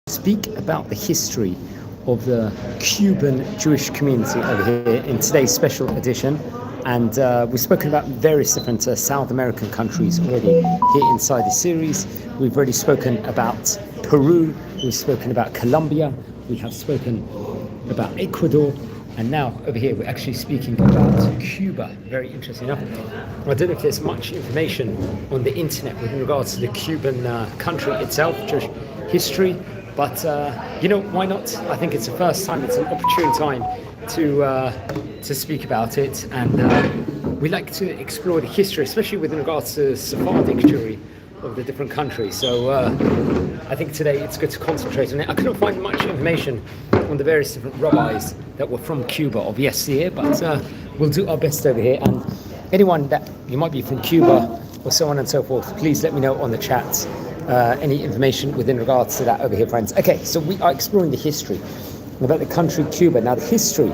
speak about the history of the Cuban Jewish community over here in today's special edition. And we've spoken about various different South American countries already here inside the series. We've already spoken about Peru, we've spoken about Colombia, we have spoken about Ecuador, and now over here we're actually speaking about Cuba. Very interesting enough. I don't know if there's much information on the internet with regards to the Cuban country itself, Jewish history, but why not? I think it's the first time, it's an opportune time to speak about it, and we like to explore the history, especially with regards to Sephardic Jewry of the different countries. So I think today it's good to concentrate on it. I couldn't find much information on the various different rabbis that were from Cuba of yesteryear, but we'll do our best over here. And anyone that you might be from Cuba or so on and so forth, please let me know on the chat any information within regards to that over here, friends. Okay, so we are exploring the history about the country Cuba. Now, the history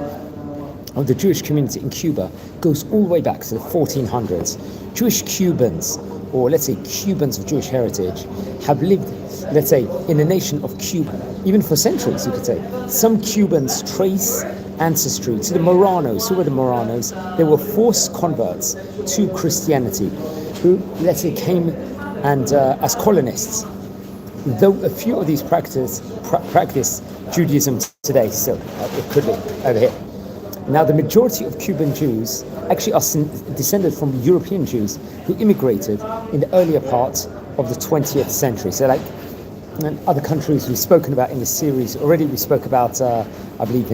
of the Jewish community in Cuba goes all the way back to the 1400s. Jewish Cubans, or let's say Cubans of Jewish heritage, have lived, let's say, in the nation of Cuba, even for centuries, you could say. Some Cubans trace ancestry to the Moranos. Who were the Moranos? They were forced converts to Christianity, who, let's say, came and as colonists. Though a few of these practice Judaism today, so it could be over here. Now, the majority of Cuban Jews actually are descended from European Jews who immigrated in the earlier part of the 20th century. So, like in other countries we've spoken about in this series already, we spoke about, I believe,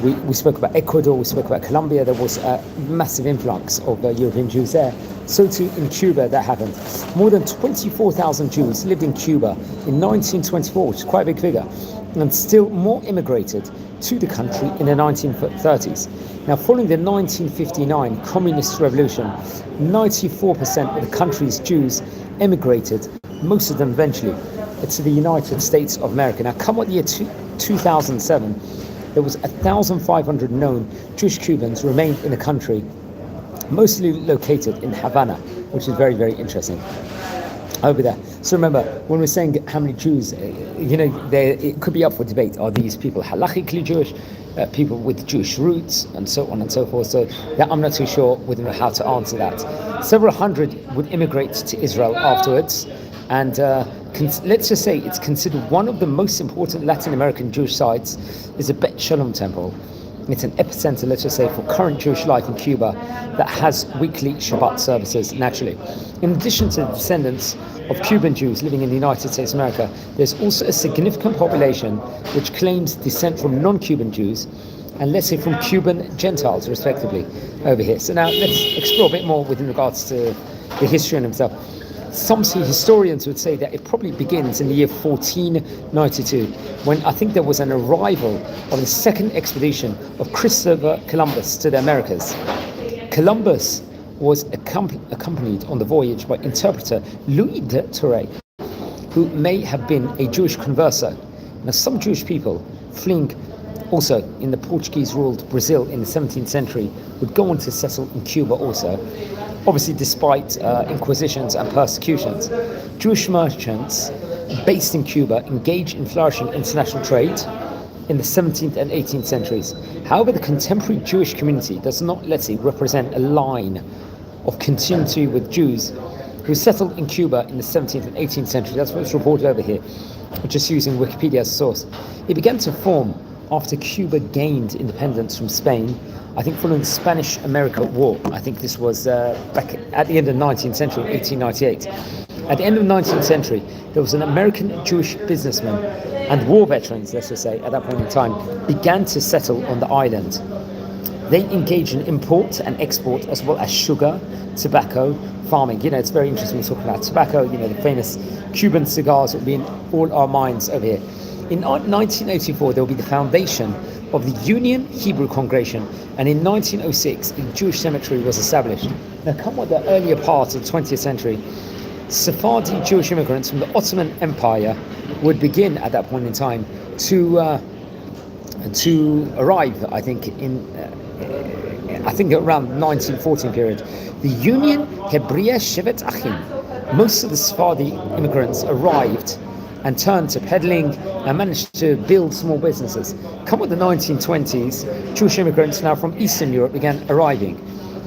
we spoke about Ecuador, we spoke about Colombia. There was a massive influx of European Jews there. So too in Cuba that happened. More than 24,000 Jews lived in Cuba in 1924, which is quite a big figure, and still more immigrated to the country in the 1930s. Now, following the 1959 Communist Revolution, 94% of the country's Jews emigrated, most of them eventually, to the United States of America. Now, come what the year 2007, there was 1,500 known Jewish Cubans remained in the country, mostly located in Havana, which is very, very interesting over there. So remember, when we're saying how many Jews, it could be up for debate. Are these people halachically Jewish, people with Jewish roots, and so on and so forth? So that I'm not too sure how to answer that. Several hundred would immigrate to Israel afterwards, and let's just say it's considered one of the most important Latin American Jewish sites is the Bet Shalom Temple. It's an epicenter, let's just say, for current Jewish life in Cuba that has weekly Shabbat services, naturally. In addition to the descendants of Cuban Jews living in the United States of America, there's also a significant population which claims descent from non-Cuban Jews and, let's say, from Cuban Gentiles, respectively, over here. So now let's explore a bit more with regards to the history in himself. Some historians would say that it probably begins in the year 1492, when I think there was an arrival of the second expedition of Christopher Columbus to the Americas. Columbus was accompanied on the voyage by interpreter Louis de Torres, who may have been a Jewish converser. Now, some Jewish people fleeing also in the Portuguese-ruled Brazil in the 17th century would go on to settle in Cuba also. Obviously, despite inquisitions and persecutions, Jewish merchants based in Cuba engaged in flourishing international trade in the 17th and 18th centuries. However, the contemporary Jewish community does not, let's say, represent a line of continuity with Jews who settled in Cuba in the 17th and 18th century. That's what's reported over here, just using Wikipedia as a source. It began to form after Cuba gained independence from Spain, I think following the Spanish-American War. I think this was back at the end of the 19th century, 1898. At the end of the 19th century, there was an American Jewish businessman and war veterans, let's just say, at that point in time, began to settle on the island. They engaged in import and export, as well as sugar, tobacco, farming. It's very interesting when we're talking about tobacco, the famous Cuban cigars will be in all our minds over here. In 1984, there will be the foundation of the Union Hebrew Congregation, and in 1906, a Jewish cemetery was established. Now, come with the earlier part of the 20th century, Sephardi Jewish immigrants from the Ottoman Empire would begin at that point in time to arrive, I think, around 1914 period. The Union Hebreya Shevet Achim. Most of the Sephardi immigrants arrived and turned to peddling and managed to build small businesses. Come with the 1920s, Jewish immigrants now from Eastern Europe began arriving.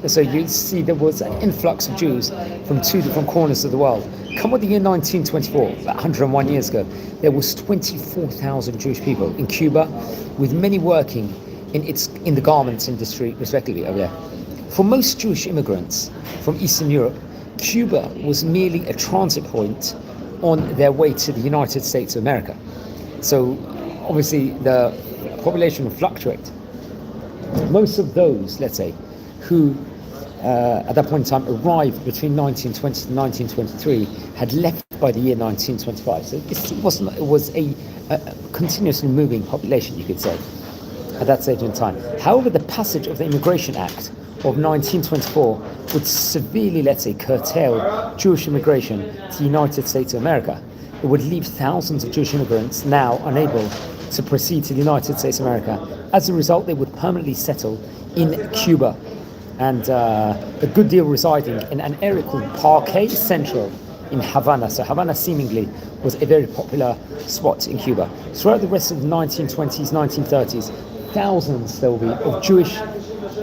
So you see there was an influx of Jews from two different corners of the world. Come with the year 1924, about 101 years ago, there was 24,000 Jewish people in Cuba, with many working in the garments industry, respectively, over there. For most Jewish immigrants from Eastern Europe, Cuba was merely a transit point on their way to the United States of America. So obviously the population will fluctuate. Most of those, let's say, who at that point in time arrived between 1920 and 1923 had left by the year 1925. So it was a continuously moving population, you could say, at that stage in time. However, the passage of the Immigration Act of 1924 would severely, let's say, curtail Jewish immigration to the United States of America. It would leave thousands of Jewish immigrants now unable to proceed to the United States of America. As a result, they would permanently settle in Cuba, and a good deal residing in an area called Parque Central in Havana. So Havana seemingly was a very popular spot in Cuba. Throughout the rest of the 1920s, 1930s, thousands there will be of Jewish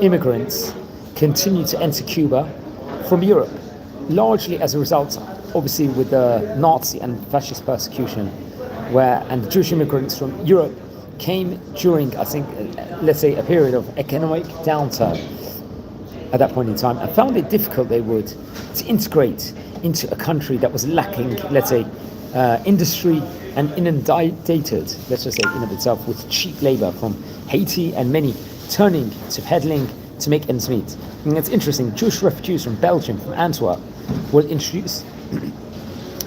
immigrants continue to enter Cuba from Europe, largely as a result, obviously, with the Nazi and fascist persecution, and the Jewish immigrants from Europe came during, I think, let's say, a period of economic downturn at that point in time, and found it difficult, they would, to integrate into a country that was lacking, let's say, industry and inundated, let's just say, in of itself, with cheap labor from Haiti, and many turning to peddling to make ends meet. And it's interesting, Jewish refugees from Belgium, from Antwerp, will introduce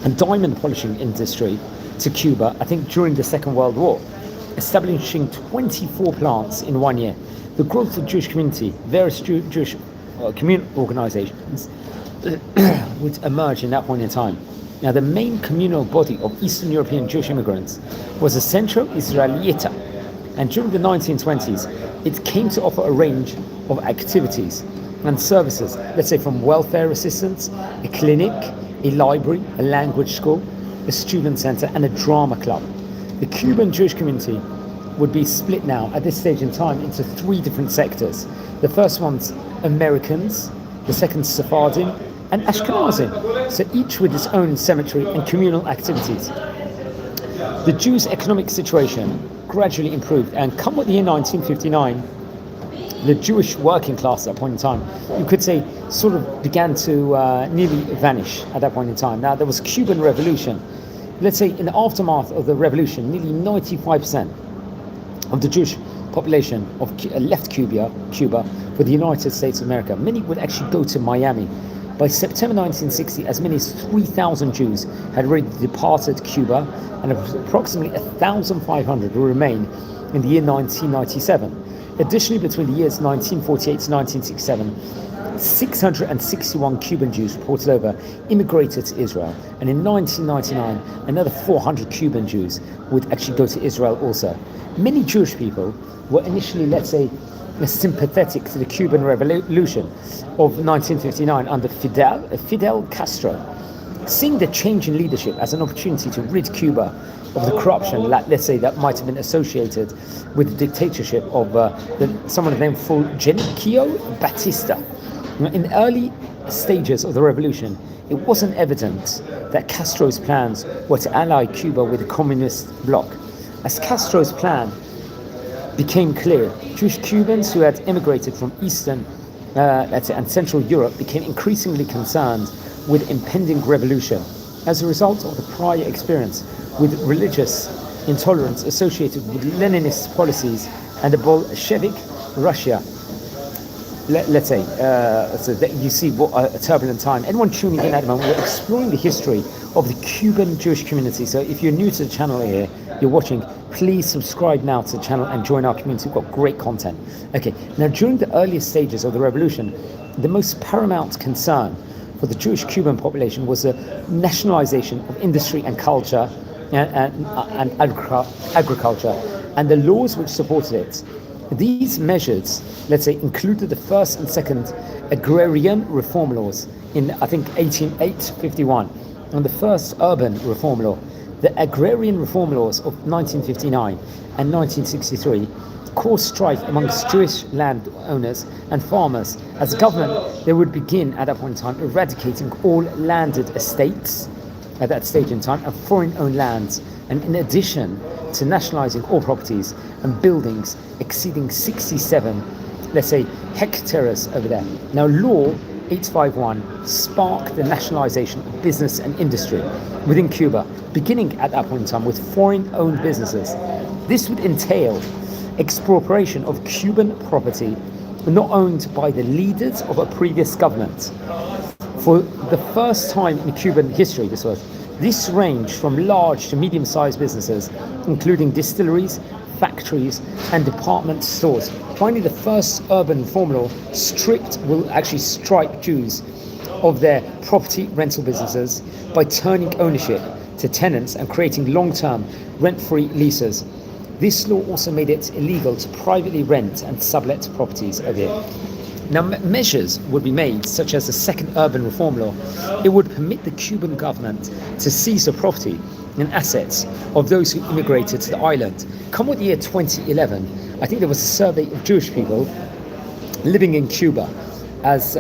a diamond polishing industry to Cuba, I think during the Second World War, establishing 24 plants in 1 year. The growth of the Jewish community, various Jewish communal organizations would emerge in that point in time. Now, the main communal body of Eastern European Jewish immigrants was the Centro Israelita, and during the 1920s, it came to offer a range of activities and services, let's say from welfare assistance, a clinic, a library, a language school, a student center, and a drama club. The Cuban Jewish community would be split now at this stage in time into three different sectors. The first one's Americans, the second Sephardim, and Ashkenazim, so each with its own cemetery and communal activities. The Jews' economic situation gradually improved, and come with the year 1959, the Jewish working class at that point in time, you could say, sort of began to nearly vanish at that point in time. Now, there was Cuban Revolution. Let's say in the aftermath of the revolution, nearly 95% of the Jewish population left Cuba for the United States of America. Many would actually go to Miami. By September 1960, as many as 3,000 Jews had already departed Cuba, and approximately 1,500 will remain in the year 1997. Additionally, between the years 1948 to 1967, 661 Cuban Jews reported over immigrated to Israel, and in 1999 another 400 Cuban Jews would actually go to Israel also. Many Jewish people were initially, let's say, sympathetic to the Cuban Revolution of 1959 under Fidel Castro, seeing the change in leadership as an opportunity to rid Cuba of the corruption, let's say, that might have been associated with the dictatorship of someone named Fulgencio Batista. In the early stages of the revolution, it wasn't evident that Castro's plans were to ally Cuba with the communist bloc. As Castro's plan became clear, Jewish Cubans who had immigrated from Eastern and Central Europe became increasingly concerned with impending revolution as a result of the prior experience with religious intolerance associated with Leninist policies and the Bolshevik Russia. Let's say, so that you see what a turbulent time. Anyone tuning in at the moment, we're exploring the history of the Cuban Jewish community. So if you're new to the channel here, you're watching, please subscribe now to the channel and join our community. We've got great content. Okay, now during the earliest stages of the revolution, the most paramount concern for the Jewish Cuban population was the nationalization of industry and culture and agriculture, and the laws which supported it. These measures, let's say, included the first and second agrarian reform laws in, I think, 1851, and the first urban reform law, The agrarian reform laws of 1959 and 1963 caused strife amongst Jewish landowners and farmers. As a government, they would begin at that point in time eradicating all landed estates at that stage in time and foreign-owned lands, and in addition to nationalizing all properties and buildings exceeding 67, let's say, hectares over there. Now, Law 851 sparked the nationalization of business and industry within Cuba, beginning at that point in time with foreign-owned businesses. This would entail expropriation of Cuban property not owned by the leaders of a previous government. For the first time in Cuban history, this ranged from large to medium-sized businesses, including distilleries, factories, and department stores. Finally, the first urban reform law will actually strip Jews of their property rental businesses by turning ownership to tenants and creating long-term rent-free leases. This law also made it illegal to privately rent and sublet properties over here. Now, measures would be made, such as the second urban reform law. It would permit the Cuban government to seize the property and assets of those who immigrated to the island. Come with the year 2011, I think there was a survey of Jewish people living in Cuba, as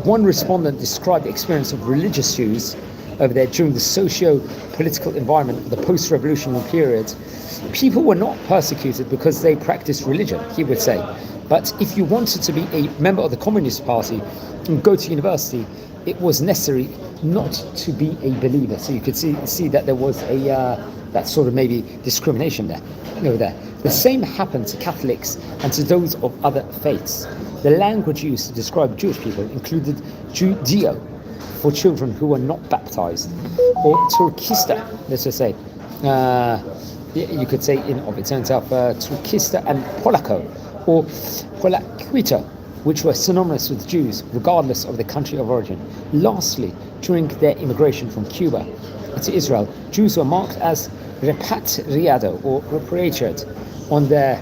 one respondent described the experience of religious Jews over there during the socio-political environment of the post-revolutionary period. People were not persecuted because they practiced religion, he would say. But if you wanted to be a member of the Communist Party and go to university, it was necessary not to be a believer. So you could see that there was that sort of maybe discrimination there, over there. The same happened to Catholics and to those of other faiths. The language used to describe Jewish people included Judeo for children who were not baptized, or Turkista, let's just say. You could say in of its own self, Turkista and Polako, or Polakwita, which were synonymous with Jews, regardless of the country of origin. Lastly, during their immigration from Cuba to Israel, Jews were marked as repatriado, or repatriate, on their,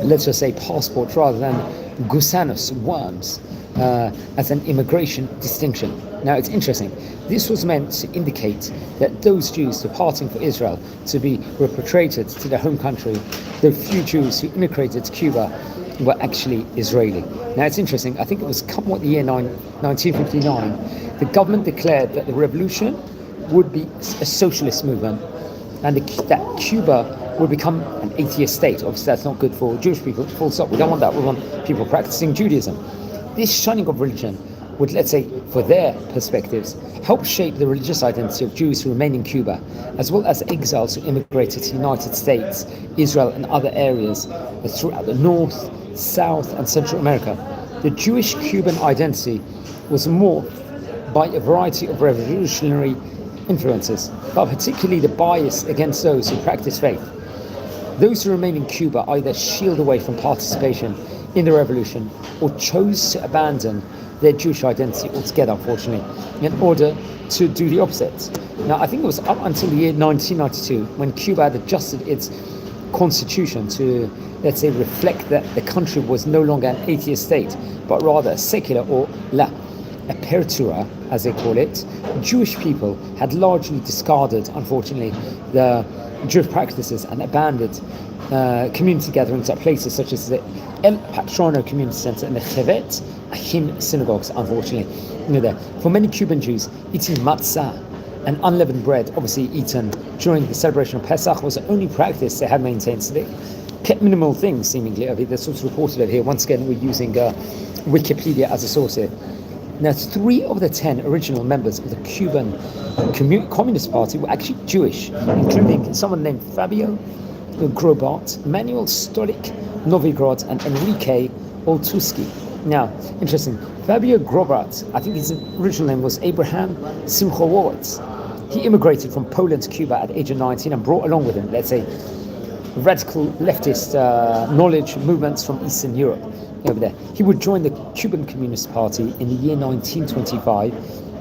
let's just say, passport, rather than gusanos, worms, as an immigration distinction. Now, it's interesting. This was meant to indicate that those Jews departing for Israel to be repatriated to their home country, the few Jews who immigrated to Cuba, were actually Israeli. Now, it's interesting. I think it was the year 1959, the government declared that the revolution would be a socialist movement, and that Cuba would become an atheist state. Obviously, that's not good for Jewish people. Full stop. We don't want that. We want people practicing Judaism. This shunning of religion would, let's say, for their perspectives, help shape the religious identity of Jews who remain in Cuba, as well as exiles who immigrated to the United States, Israel, and other areas throughout the North, South, and Central America. The Jewish Cuban identity was morphed by a variety of revolutionary influences, but particularly the bias against those who practice faith. Those who remain in Cuba either shield away from participation in the revolution or chose to abandon their Jewish identity altogether, unfortunately, in order to do the opposite. Now, I think it was up until the year 1992 when Cuba had adjusted its constitution to, let's say, reflect that the country was no longer an atheist state, but rather a secular, or la apertura, as they call it. Jewish people had largely discarded, unfortunately, the Jewish practices and abandoned community gatherings at places such as the El Patrono Community Center and the Chevet Achim synagogues, unfortunately. For many Cuban Jews, eating matzah and unleavened bread, obviously eaten during the celebration of Pesach, was the only practice they had maintained. So they kept minimal things, seemingly. That's what's reported over here. Once again, we're using Wikipedia as a source here. Now, 3 of the 10 original members of the Cuban Communist Party were actually Jewish, including someone named Fabio Grobat, Manuel Stolik Novigrad, and Enrique Oltuski. Now, interesting, Fabio Grobat, I think his original name was Abraham Simchowitz. He immigrated from Poland to Cuba at the age of 19 and brought along with him, let's say, radical leftist knowledge movements from Eastern Europe over there. He would join the Cuban Communist Party in the year 1925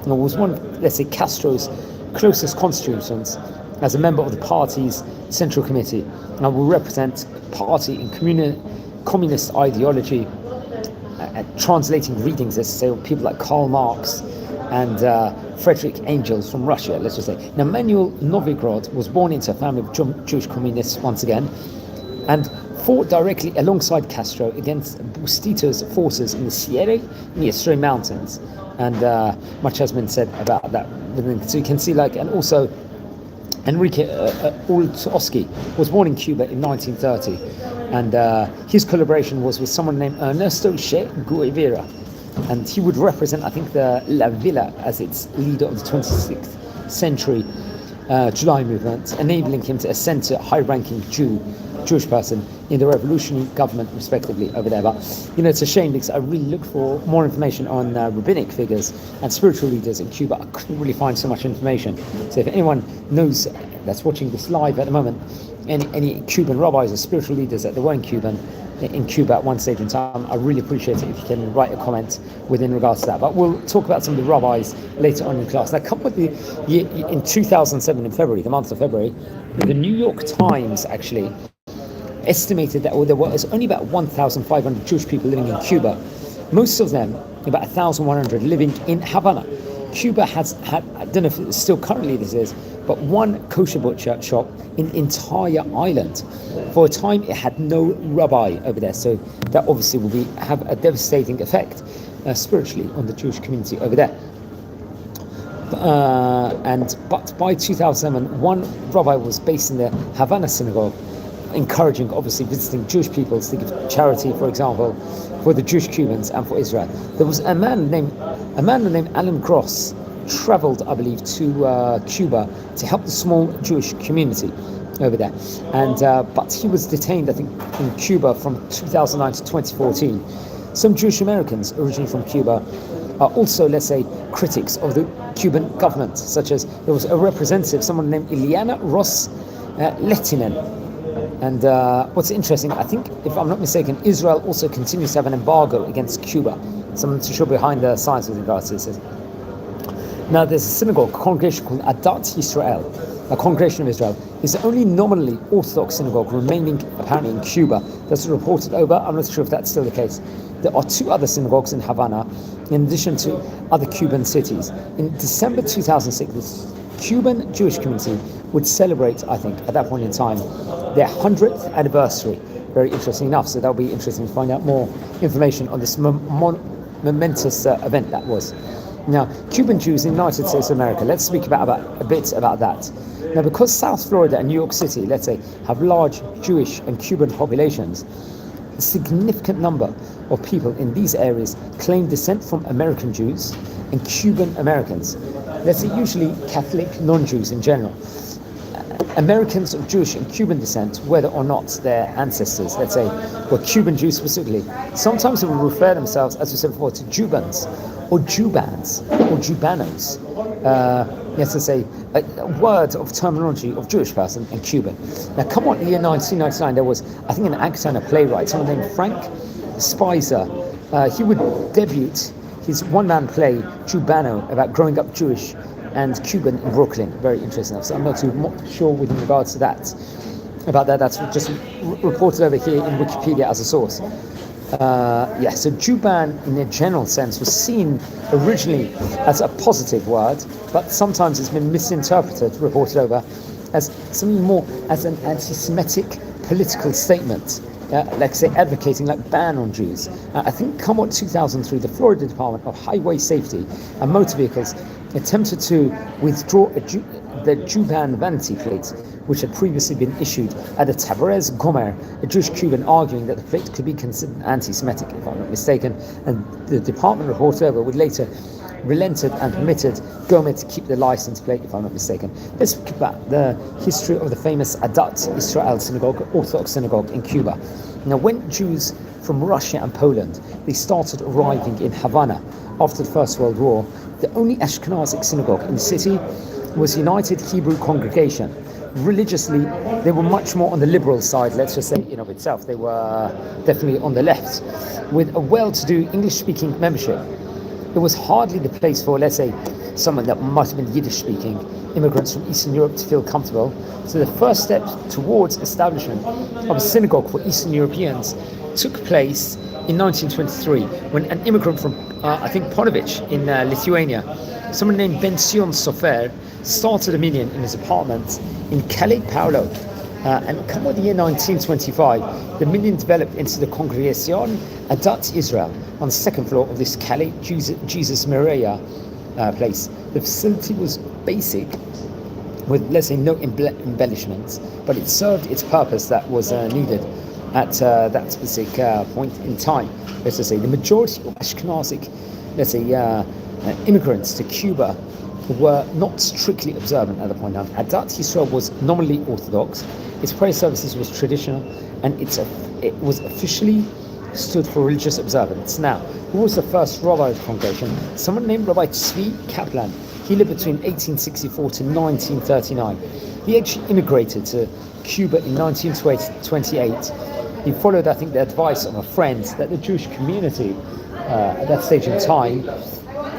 and was one of, let's say, Castro's closest constituents as a member of the party's Central Committee, and will represent party in communist ideology, translating readings, let's say, of people like Karl Marx and Frederick Angels from Russia, let's just say. Now, Manuel Novigorod was born into a family of Jewish communists once again, and fought directly alongside Castro against Bustito's forces in the Sierra Maestre Mountains, and much has been said about that. So you can see, and also Enrique Oltowski was born in Cuba in 1930, and his collaboration was with someone named Ernesto Che Guevara, and he would represent, I think, the La Villa as its leader of the 26th century July movement, enabling him to ascend to a high-ranking Jewish person in the revolutionary government, respectively, over there. But it's a shame, because I really looked for more information on rabbinic figures and spiritual leaders in Cuba. I couldn't really find so much information. So if anyone knows, that's watching this live at the moment, any Cuban rabbis or spiritual leaders that were in Cuba at one stage in time, I really appreciate it if you can write a comment within regards to that. But we'll talk about some of the rabbis later on in class. Now, come with the year, in 2007, in February, the month of February, the New York Times actually estimated that there was only about 1,500 Jewish people living in Cuba. Most of them, about 1,100, living in Havana. Cuba has had, I don't know if it's still currently this is, but one kosher butcher shop in the entire island. For a time, it had no rabbi over there, so that obviously will have a devastating effect spiritually on the Jewish community over there. But by 2007, one rabbi was based in the Havana synagogue, encouraging, obviously, visiting Jewish people to give charity, for example, for the Jewish Cubans and for Israel. There was a man named Alan Gross traveled, I believe, to Cuba to help the small Jewish community over there, and but he was detained, I think, in Cuba from 2009 to 2014. Some Jewish Americans originally from Cuba are also, let's say, critics of the Cuban government, such as there was a representative, someone named Ileana Ross Lehtinen. And what's interesting, I think, if I'm not mistaken, Israel also continues to have an embargo against Cuba. Someone to show behind the science with regards to this. Now, there's a synagogue, a congregation called Adat Yisrael, a congregation of Israel. It's the only nominally Orthodox synagogue remaining apparently in Cuba that's reported over. I'm not sure if that's still the case. There are two other synagogues in Havana, in addition to other Cuban cities. In December 2006, the Cuban Jewish community would celebrate, I think, at that point in time, their 100th anniversary. Very interesting enough. So that'll be interesting to find out more information on this momentous event that was. Now, Cuban Jews in the United States of America. Let's speak a bit about that. Now, because South Florida and New York City, let's say, have large Jewish and Cuban populations, a significant number of people in these areas claim descent from American Jews and Cuban Americans. Let's say usually Catholic non-Jews in general. Americans of Jewish and Cuban descent, whether or not their ancestors, let's say, were Cuban Jews specifically, sometimes they will refer themselves, as we said before, to Jubans or Jubans or Jubanos. Let's say a word of terminology of Jewish person and Cuban. Now, come on, in the year 1999, there was, I think, an actor and a playwright, someone named Frank Spicer. He would debut his one-man play, Jubano, about growing up Jewish and Cuban in Brooklyn. Very interesting. So I'm not too sure with regards to that. About that, that's just reported over here in Wikipedia as a source. So Juban, in a general sense, was seen originally as a positive word, but sometimes it's been misinterpreted, reported over, as something more as an anti-Semitic political statement. Like say advocating like ban on Jews. I think come on 2003, the Florida Department of Highway Safety and Motor Vehicles attempted to withdraw the Juban vanity plate, which had previously been issued at a Tabarez Gomer, a Jewish Cuban, arguing that the plate could be considered anti-Semitic, if I'm not mistaken, and the department reported over would later relented and permitted Gomer to keep the license plate, if I'm not mistaken. Let's talk about the history of the famous Adat Yisrael synagogue, Orthodox synagogue in Cuba. Now, when Jews from Russia and Poland, they started arriving in Havana after the First World War, the only Ashkenazic synagogue in the city was United Hebrew Congregation. Religiously, they were much more on the liberal side, let's just say, in of itself. They were definitely on the left, with a well-to-do English-speaking membership. It was hardly the place for, let's say, someone that might have been Yiddish-speaking, immigrants from Eastern Europe to feel comfortable. So the first step towards establishment of a synagogue for Eastern Europeans took place in 1923, when an immigrant from, I think, Ponovich in Lithuania someone named Ben-Sion Sofer started a minyan in his apartment in Calais, Paulo. And come with the year 1925, the minyan developed into the Congregation Adat Israel on the second floor of this Calais Jesus Maria place. The facility was basic, with, let's say, no embellishments, but it served its purpose that was needed at that specific point in time. Let's just say the majority of Ashkenazic, let's say, immigrants to Cuba were not strictly observant at the point in time. Adat Yisrael was nominally Orthodox, its prayer services was traditional, and it was officially stood for religious observance. Now, who was the first rabbi of the congregation? Someone named Rabbi Tzvi Kaplan. He lived between 1864 to 1939. He actually immigrated to Cuba in 1928. He followed, I think, the advice of a friend that the Jewish community at that stage in time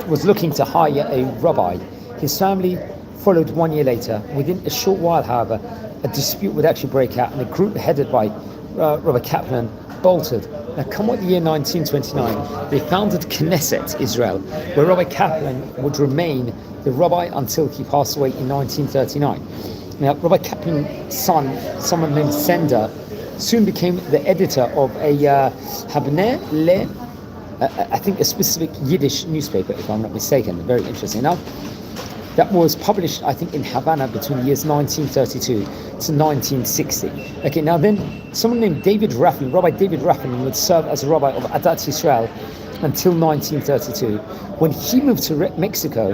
was looking to hire a rabbi. His family followed 1 year later. Within a short while, however, a dispute would actually break out, and a group headed by Rabbi Kaplan bolted. Now, come what the year 1929, they founded Knesset Israel, where Rabbi Kaplan would remain the rabbi until he passed away in 1939. Now, Rabbi Kaplan's son, someone named Sender, soon became the editor of a Habneh Le, I think a specific Yiddish newspaper, if I'm not mistaken. Very interesting enough. That was published, I think, in Havana between the years 1932 to 1960. Okay, now then, someone named David Raffin, Rabbi David Raffin, would serve as a rabbi of Adat Yisrael until 1932. When he moved to Mexico,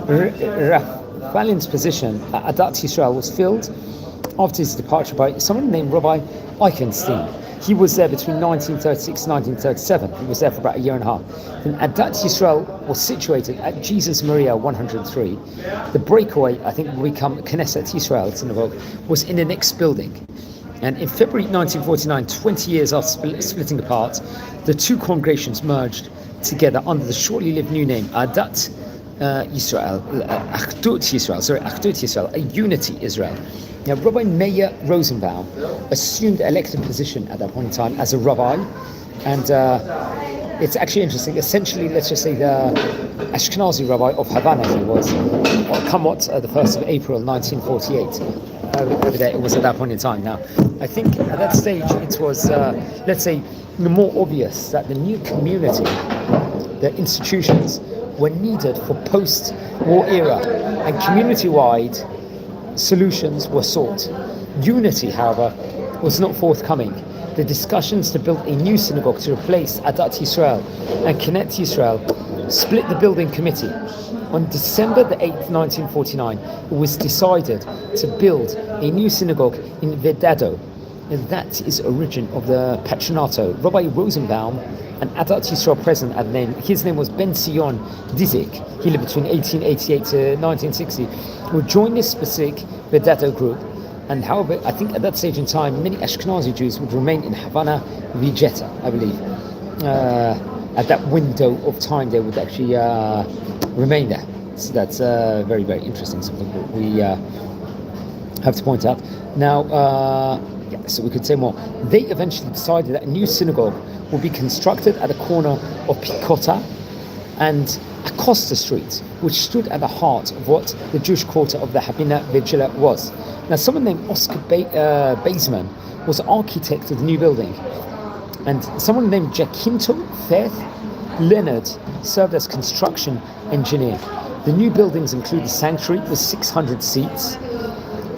Raffalin's position at Adat Yisrael was filled after his departure by someone named Rabbi Eichenstein. He was there between 1936 and 1937. He was there for about a year and a half. And Adat Yisrael was situated at Jesus Maria 103. The breakaway, I think, will become Knesset Yisrael Synagogue, was in the next building. And in February 1949, 20 years after splitting apart, the two congregations merged together under the shortly-lived new name Adat Yisrael, Achdut Yisrael, a unity Israel. Now, Rabbi Meir Rosenbaum assumed the elected position at that point in time as a rabbi, and it's actually interesting. Essentially, let's just say the Ashkenazi rabbi of Havana he was, the 1st of April 1948. Over there, it was at that point in time. Now, I think at that stage it was, let's say, more obvious that the new community, the institutions, were needed for post-war era, and community-wide solutions were sought. Unity, however, was not forthcoming. The discussions to build a new synagogue to replace Adat Yisrael and Knesset Yisrael split the building committee. On December the 8th, 1949, it was decided to build a new synagogue in Vedado, and that is origin of the Patronato. Rabbi Rosenbaum, an Adat Yisrael president at the name, his name was Ben-Sion Dizik. He lived between 1888 to 1960. Would join this specific Vedado group, and however, I think at that stage in time, many Ashkenazi Jews would remain in Havana, Villeta, I believe. At that window of time, they would actually remain there. So that's very, very interesting, something that we have to point out. Now, so we could say more. They eventually decided that a new synagogue would be constructed at the corner of Picota and Acosta Street, which stood at the heart of what the Jewish quarter of the Habina Vigila was. Now, someone named Oscar Baseman was the architect of the new building, and someone named Jacinto Faith Leonard served as construction engineer. The new buildings include the sanctuary with 600 seats,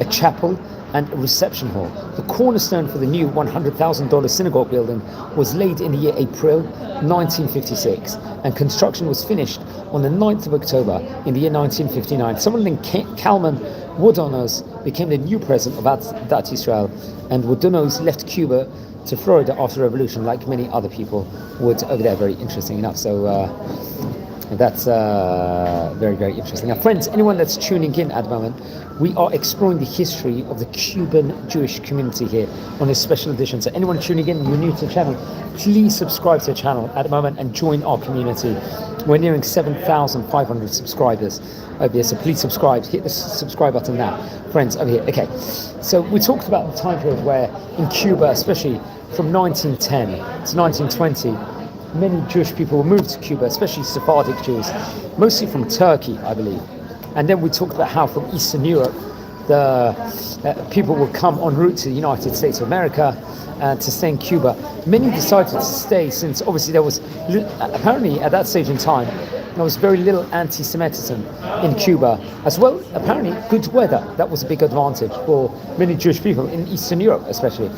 a chapel, and a reception hall. The cornerstone for the new $100,000 synagogue building was laid in the year April 1956, and construction was finished on the 9th of October in the year 1959. Someone named Kalman Wodonos became the new president of Adat Yisrael, and Wodonos left Cuba to Florida after the revolution, like many other people would over there. Very interesting enough. So that's very, very interesting. Now, friends, anyone that's tuning in at the moment, we are exploring the history of the Cuban Jewish community here on this special edition. So anyone tuning in, you're new to the channel, please subscribe to the channel at the moment and join our community. We're nearing 7,500 subscribers over here, so please subscribe. Hit the subscribe button now, friends, over here. Okay, so we talked about the time period where in Cuba, especially from 1910 to 1920, many Jewish people were moved to Cuba, especially Sephardic Jews, mostly from Turkey, I believe. And then we talked about how from Eastern Europe, the people would come en route to the United States of America to stay in Cuba. Many decided to stay since obviously there was, apparently at that stage in time, there was very little anti-Semitism in Cuba, as well apparently good weather. That was a big advantage for many Jewish people in Eastern Europe especially.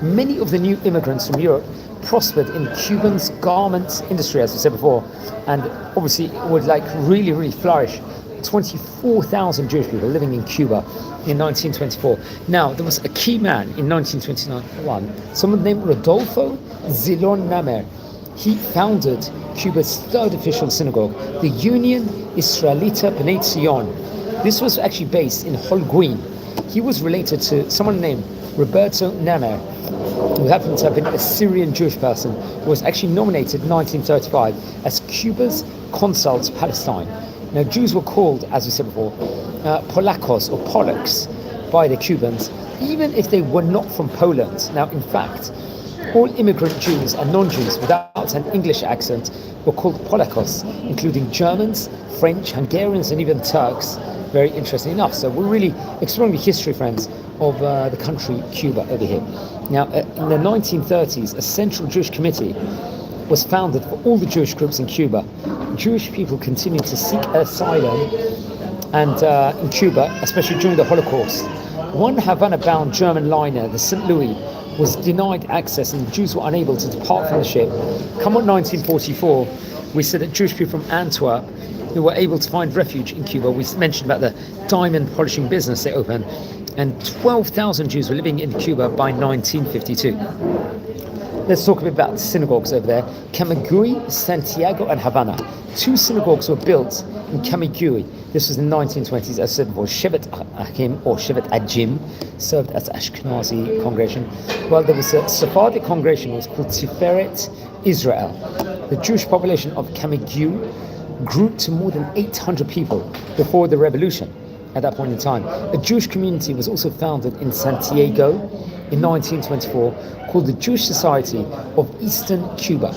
Many of the new immigrants from Europe prospered in Cuban's garment industry, as we said before, and obviously would really, really flourish. 24,000 Jewish people living in Cuba in 1924. Now, there was a key man in 1921, someone named Rodolfo Zilon Namer. He founded Cuba's third official synagogue, the Union Israelita B'nai Zion. This was actually based in Holguin. He was related to someone named Roberto Namer, who happened to have been a Syrian Jewish person, who was actually nominated in 1935 as Cuba's consul to Palestine. Now, Jews were called, as we said before, Polacos or Polacks by the Cubans, even if they were not from Poland. Now, in fact, all immigrant Jews and non-Jews without an English accent were called Polacos, including Germans, French, Hungarians, and even Turks. Very interesting enough. So we're really exploring the history, friends, of the country Cuba over here. Now, in the 1930s, a central Jewish committee was founded for all the Jewish groups in Cuba. Jewish people continued to seek asylum and in Cuba, especially during the Holocaust. One Havana-bound German liner, the St. Louis, was denied access and the Jews were unable to depart from the ship. Come on 1944, we said that Jewish people from Antwerp who were able to find refuge in Cuba. We mentioned about the diamond polishing business they opened, and 12,000 Jews were living in Cuba by 1952. Let's talk a bit about the synagogues over there. Camagüey, Santiago, and Havana. 2 synagogues were built in Camagüey. This was in the 1920s, as I said before. Shevet Achim or Shevet Ajim served as Ashkenazi congregation. Well, there was a Sephardic congregation, it was called Tiferet Israel. The Jewish population of Camagüey grew to more than 800 people before the revolution. At that point in time, a Jewish community was also founded in Santiago in 1924 called the Jewish Society of Eastern Cuba.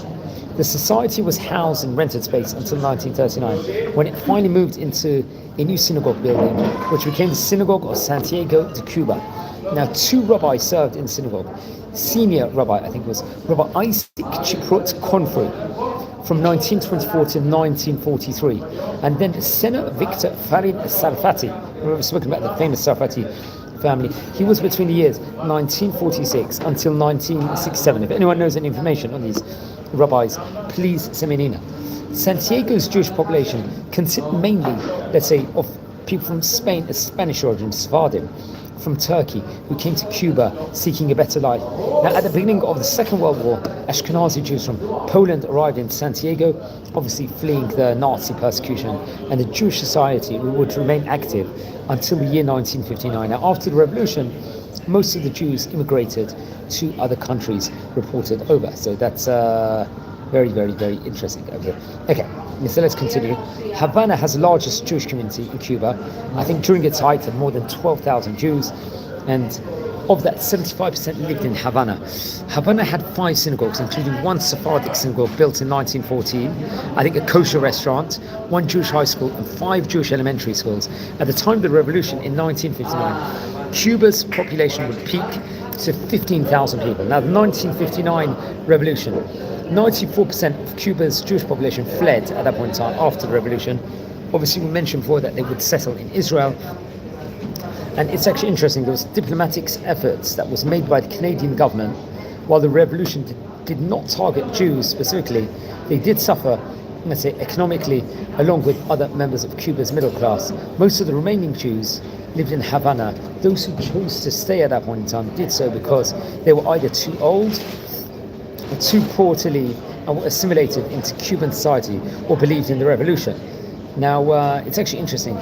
The society was housed in rented space until 1939, when it finally moved into a new synagogue building, which became the Synagogue of Santiago de Cuba. Now, 2 rabbis served in the synagogue. Senior rabbi, I think it was Rabbi Isaac Chiprut Konfrey, from 1924 to 1943, and then Senator Victor Farid Sarfati. We've spoken about the famous Sarfati family. He was between the years 1946 until 1967. If anyone knows any information on these rabbis, please send me an email. Santiago's Jewish population consist mainly, let's say, of people from Spain, Spanish origin, Sephardim, from Turkey, who came to Cuba seeking a better life. Now, at the beginning of the Second World War, Ashkenazi Jews from Poland arrived in Santiago, obviously fleeing the Nazi persecution, and the Jewish society would remain active until the year 1959. Now, after the revolution, most of the Jews immigrated to other countries, reported over. So that's very, very, very interesting over here. Okay, so let's continue. Havana has the largest Jewish community in Cuba. I think during its height, had more than 12,000 Jews, and of that, 75% lived in Havana. Havana had 5 synagogues, including 1 Sephardic synagogue built in 1914, I think a kosher restaurant, 1 Jewish high school, and 5 Jewish elementary schools. At the time of the revolution in 1959, Cuba's population would peak to 15,000 people. Now, the 1959 revolution, 94% of Cuba's Jewish population fled at that point in time after the revolution. Obviously, we mentioned before that they would settle in Israel. And it's actually interesting, there was diplomatic efforts that was made by the Canadian government. While the revolution did not target Jews specifically, they did suffer, let's say, economically, along with other members of Cuba's middle class. Most of the remaining Jews lived in Havana. Those who chose to stay at that point in time did so because they were either too old or too poor to leave and were assimilated into Cuban society or believed in the revolution. Now, it's actually interesting.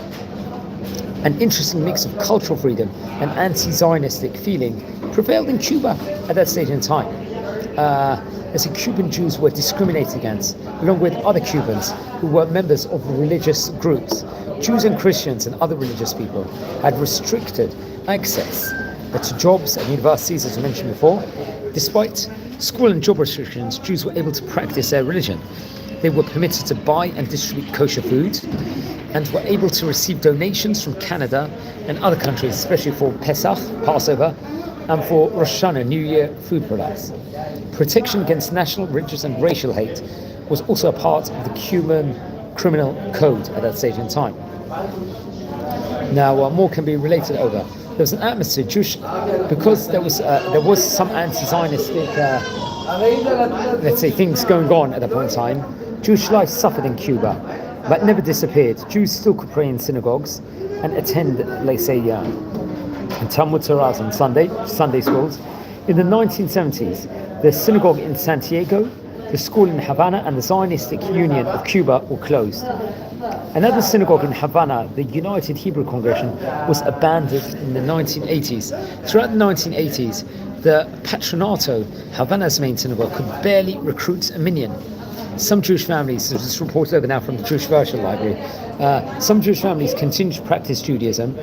An interesting mix of cultural freedom and anti-Zionistic feeling prevailed in Cuba at that stage in time. As the Cuban Jews were discriminated against, along with other Cubans who were members of religious groups. Jews and Christians and other religious people had restricted access but to jobs and universities, as I mentioned before. Despite school and job restrictions, Jews were able to practice their religion. They were permitted to buy and distribute kosher food, and were able to receive donations from Canada and other countries, especially for Pesach, Passover, and for Rosh Hashanah, New Year food products. Protection against national, religious, and racial hate was also a part of the Cuban criminal code at that stage in time. Now, more can be related over. There was an atmosphere, Jewish, because there was some anti-Zionistic, let's say, things going on at that point in time. Jewish life suffered in Cuba, but never disappeared. Jews still could pray in synagogues and attend, let's say, Talmud Torahs on Sunday schools. In the 1970s, the synagogue in Santiago, the school in Havana, and the Zionistic Union of Cuba were closed. Another synagogue in Havana, the United Hebrew Congregation, was abandoned in the 1980s. Throughout the 1980s, the Patronato, Havana's main synagogue, could barely recruit a minyan. Some Jewish families, this is reported over now from the Jewish Virtual Library, some Jewish families continue to practice Judaism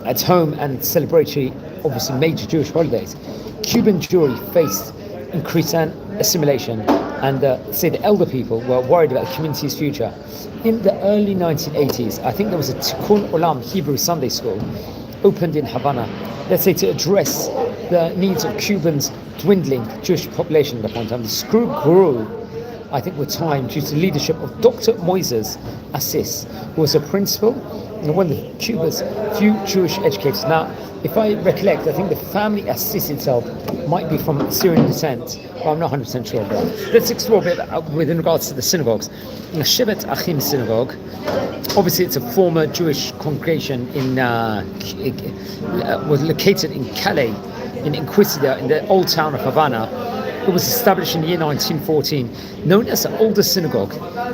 at home and celebratory, obviously major Jewish holidays. Cuban Jewry faced increased assimilation, and say the elder people were worried about the community's future. In the early 1980s, I think there was a Tikkun Olam Hebrew Sunday school opened in Havana, let's say to address the needs of Cubans' dwindling Jewish population at that point in time. The school grew, I think, with time due to the leadership of Dr. Moises Assis, who was a principal and one of Cuba's few Jewish educators. Now, if I recollect, I think the family Assis itself might be from Syrian descent, but I'm not 100% sure. But let's explore a bit with regards to the synagogues. The Shevet Achim synagogue, obviously it's a former Jewish congregation was located in Calais, in Inquisitor, in the old town of Havana. It was established in the year 1914, known as the oldest synagogue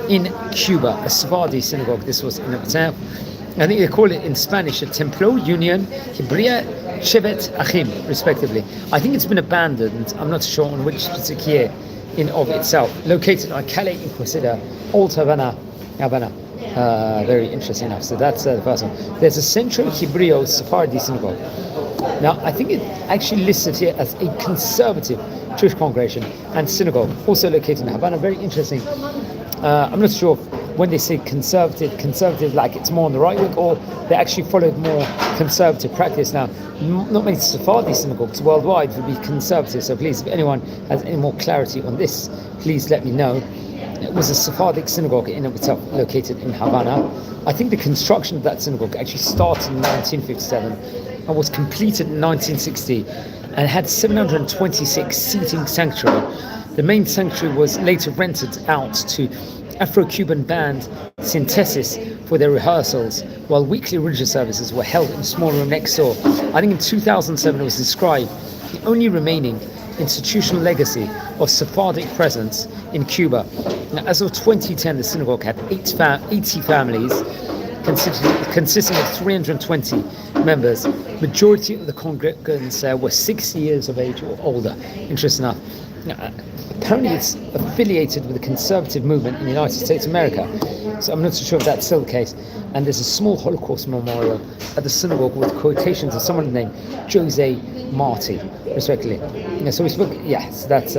in Cuba, a Sephardi synagogue. This was in itself. I think they call it in Spanish a Templo Union Hebrea Shevet Achim, respectively. I think it's been abandoned. I'm not sure on which specific year in of itself. Located on Calais Inquisitor, Old Havana. Very interesting enough. So that's the first one. There's a Central Hebreo Sephardi synagogue. Now, I think it actually listed here as a conservative Jewish congregation and synagogue, also located in Havana. Very interesting. I'm not sure when they say conservative like it's more on the right wing, or they actually followed more conservative practice. Now, not many Sephardi synagogues worldwide would be conservative, so please, if anyone has any more clarity on this, please let me know. It was a Sephardic synagogue in itself, located in Havana. I think the construction of that synagogue actually started in 1957 and was completed in 1960, and had 726 seating sanctuary. The main sanctuary was later rented out to Afro-Cuban band Synthesis for their rehearsals, while weekly religious services were held in a small room next door. I think in 2007 it was described the only remaining institutional legacy of Sephardic presence in Cuba. Now, as of 2010, the synagogue had 80 families, consisting of 320 members. Majority of the congregants were 60 years of age or older. Interesting enough. Now, apparently it's affiliated with the conservative movement in the United States of America, so I'm not so sure if that's still the case. And there's a small Holocaust memorial at the synagogue with quotations of someone named Jose Marti, respectively. Yeah, so we spoke, yes, that's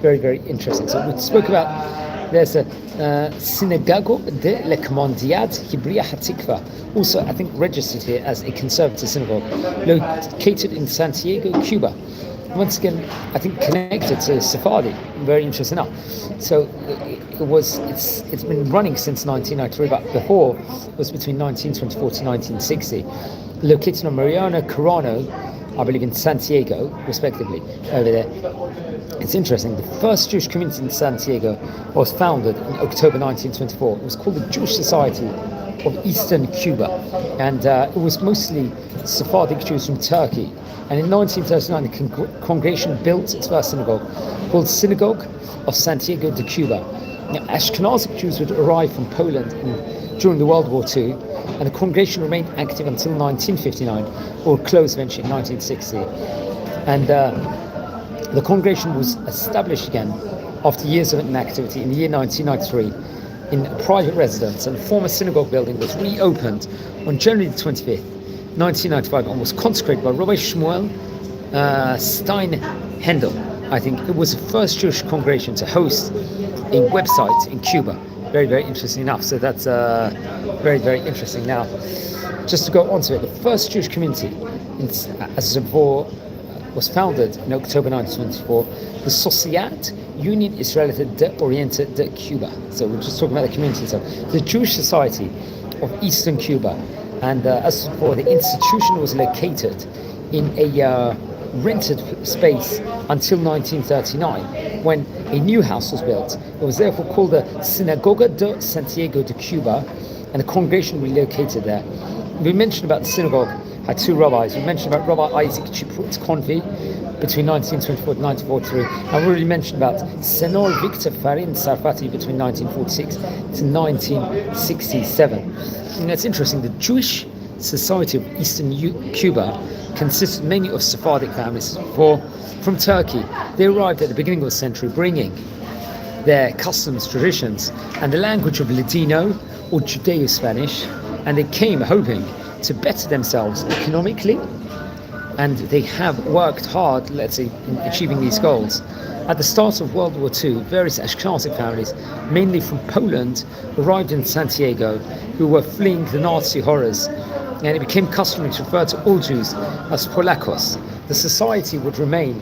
very, very interesting. So we spoke about, there's a Synagogue de la Comunidad Hebrea Hatikva, also I think registered here as a conservative synagogue, located in Santiago, Cuba. Once again, I think connected to Sephardi. Very interesting enough. So it's been running since 1993, but before it was between 1924 to 1960. Located on Mariana Carano, I believe in Santiago, respectively, over there. It's interesting. The first Jewish community in Santiago was founded in October 1924. It was called the Jewish Society of Eastern Cuba, and it was mostly Sephardic Jews from Turkey. And in 1939, the congregation built its first synagogue, called Synagogue of Santiago de Cuba. Now, Ashkenazic Jews would arrive from Poland during the World War II, and the congregation remained active until 1959, or closed eventually in 1960. And the congregation was established again after years of inactivity in the year 1993 in a private residence, and the former synagogue building was reopened on January the 25th, 1995 and was consecrated by Rabbi Shmuel Steinhendel. I think it was the first Jewish congregation to host a website in Cuba. Very, very interesting enough. So that's very, very interesting. Now, just to go on to it, the first Jewish community as was founded in October 1924, the Sociedad Union Israelita de Oriente de Cuba. So we're just talking about the community itself. The Jewish Society of Eastern Cuba. And as before, the institution was located in a rented space until 1939, when a new house was built. It was therefore called the Synagogue de Santiago de Cuba, and the congregation relocated there. We mentioned about the synagogue had two rabbis. We mentioned about Rabbi Isaac Chiput Convi between 1924 and 1943. And we already mentioned about Senor Victor Farin Sarfati between 1946 to 1967. And that's interesting. The Jewish Society of Eastern Cuba consists mainly of Sephardic families from Turkey. They arrived at the beginning of the century bringing their customs, traditions, and the language of Ladino or Judeo-Spanish, and they came hoping to better themselves economically, and they have worked hard, let's say, in achieving these goals. At the start of World War II, various Ashkenazic families, mainly from Poland, arrived in Santiago, who were fleeing the Nazi horrors, and it became customary to refer to all Jews as Polakos. The society would remain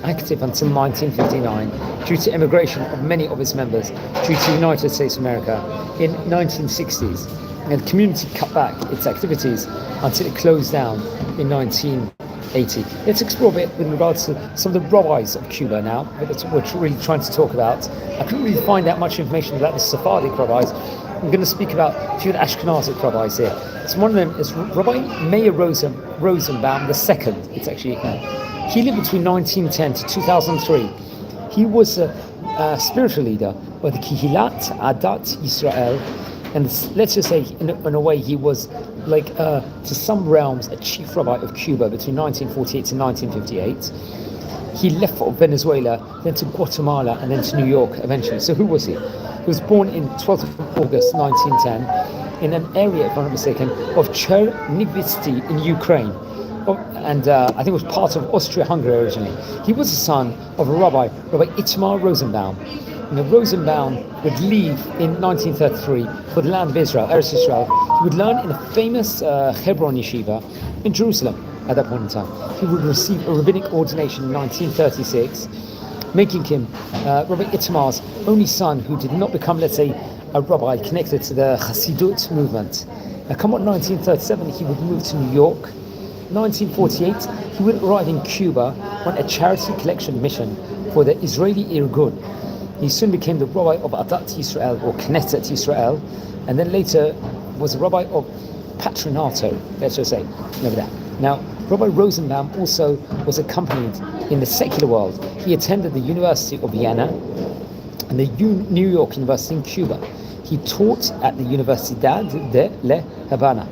active until 1959 due to immigration of many of its members due to the United States of America in 1960s. And the community cut back its activities until it closed down in 1980. Let's explore a bit with regards to some of the rabbis of Cuba now. That's what we're really trying to talk about. I couldn't really find out much information about the Sephardic rabbis. I'm going to speak about a few of the Ashkenazic rabbis here. So one of them is Rabbi Meir Rosenbaum II. It's actually he lived between 1910 to 2003. He was a spiritual leader of the Kehilat Adat Yisrael. And let's just say, in a way, he was like, to some realms, a chief rabbi of Cuba between 1948 to 1958. He left for Venezuela, then to Guatemala, and then to New York eventually. So who was he? He was born in 12th of August 1910 in an area, if I'm not mistaken, of Chernivtsi in Ukraine. And I think it was part of Austria-Hungary originally. He was the son of a Rabbi Itamar Rosenbaum. Rosenbaum would leave in 1933 for the land of Israel, Eretz Israel. He would learn in a famous Hebron yeshiva in Jerusalem at that point in time. He would receive a rabbinic ordination in 1936, making him Rabbi Itamar's only son who did not become, let's say, a rabbi connected to the Hasidut movement. Now, come on, 1937, he would move to New York. 1948, he would arrive in Cuba on a charity collection mission for the Israeli Irgun. He soon became the rabbi of Adat Yisrael, or Knesset Yisrael, and then later was a rabbi of Patronato, let's just say, over there. Now, Rabbi Rosenbaum also was accompanied in the secular world. He attended the University of Vienna and the New York University in Cuba. He taught at the Universidad de La Habana.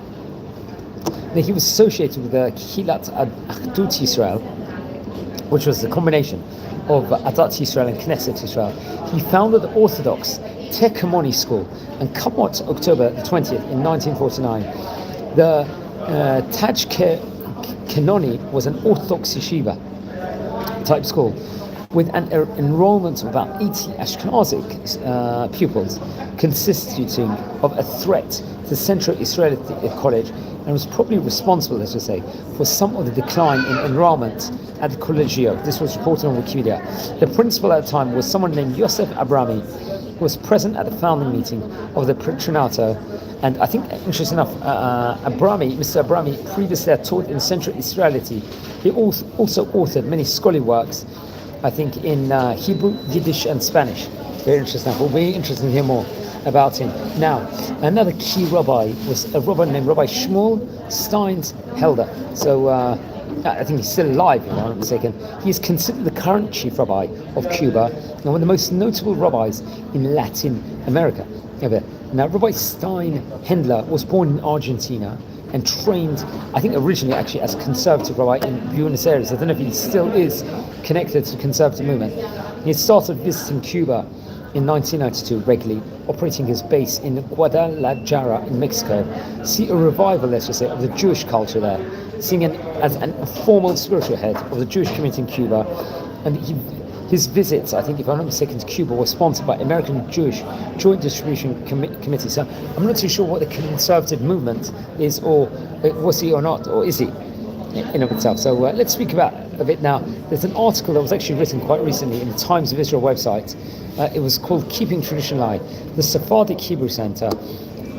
Now, he was associated with the Kehilat Ahdut Yisrael, which was the combination of Adat Yisrael and Knesset Yisrael. He founded the Orthodox Tekemoni School, and come what October the 20th in 1949, the Taj Kenoni was an Orthodox yeshiva type school with an enrollment of about 80 Ashkenazic pupils, constituting of a threat to Central Israeli College, and was probably responsible, let's just say, for some of the decline in enrollment at the Collegio. This was reported on Wikipedia. The principal at the time was someone named Yosef Abrami, who was present at the founding meeting of the Patronato. And I think, interesting enough, Mr. Abrami previously had taught in Central Israelity. He also authored many scholarly works, I think, in Hebrew, Yiddish, and Spanish. Very interesting. We'll be interested to hear more about him. Now, another key rabbi was a rabbi named Rabbi Shmuel Steinhendler. So I think he's still alive, if I'm not mistaken. He is considered the current chief rabbi of Cuba and one of the most notable rabbis in Latin America. Now, Rabbi Steinhendler was born in Argentina and trained, I think originally actually as a conservative rabbi in Buenos Aires. I don't know if he still is connected to the conservative movement. He had started visiting Cuba in 1992 regularly, operating his base in Guadalajara in Mexico, see a revival, let's just say, of the Jewish culture there, seeing him as an formal spiritual head of the Jewish community in Cuba. And his visits, I think, if I'm not mistaken, to Cuba were sponsored by American Jewish Joint Distribution Committee. So I'm not too sure what the conservative movement is, or was he or not, or is he in of itself. So let's speak about a bit now. There's an article that was actually written quite recently in the Times of Israel website. It was called Keeping Tradition Alive, the Sephardic Hebrew Center